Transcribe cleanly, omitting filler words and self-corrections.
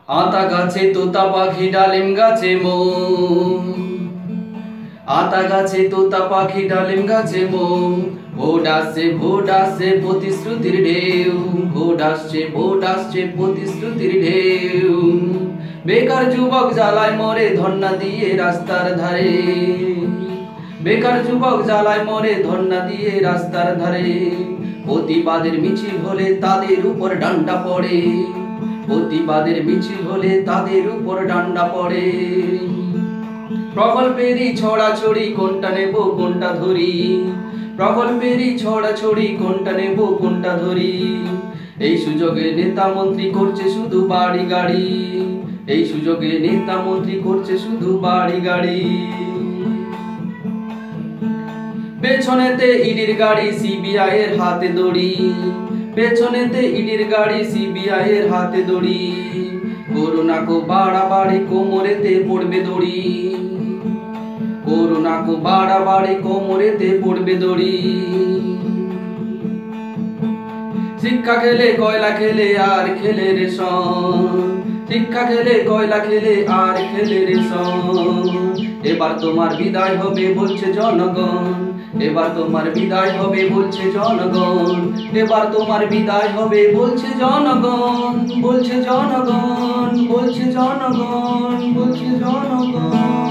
আতা গাছে তোতা পাখি ডালিম গাছে মৌ, আতা গাছে তোতা পাখি ডালিম গাছে মৌ। ভোট আসছে প্রতিশ্রুতির ঢেউ, ভোট আসছে প্রতিশ্রুতির ঢেউ। বেকার যুবক জ্বালায় মরে ধর্ণা দিয়ে রাস্তার ধারে, বেকার যুবক জ্বালায় মরে ধর্ণা দিয়ে রাস্তার ধারে। প্রতিবাদের মিছিল হলে তাদের উপর ডান্ডা পড়ে, প্রতিবাদের মিছিল হলে তাদের উপর ডান্ডা পড়ে। প্রকল্পেরই ছড়াছড়ি কোনটা নেব কোনটা ধরি, প্রকল্পেরই ছড়াছড়ি কোনটা নেব কোনটা ধরি। এই সুযোগে নেতা মন্ত্রী করছে শুধু বাড়ি গাড়ি, এই সুযোগে নেতা মন্ত্রী করছে শুধু বাড়ি গাড়ি। পেছনেতে ইডির গাড়ি সিবিআই এর হাতে দড়ি, পেছনেতে ইডির গাড়ি সিবিআই এর হাতে দড়ি। করোনা কো বাড়াবাড়ি কোমরেতে পড়বে দড়ি, করোনা কো বাড়াবাড়ি কোমরেতে পড়বে দড়ি। শিক্ষা খেলে কয়লা খেলে আর খেলে রেশন, শিক্ষা খেলে কয়লা খেলে আর খেলে রেশন। এবার তোমার বিদায় হবে বলছে জনগণ, এবার তোমার বিদায় হবে বলছে জনগণ, এবার তোমার বিদায় হবে বলছে জনগণ, বলছে জনগণ, বলছে জনগণ, বলছে জনগণ।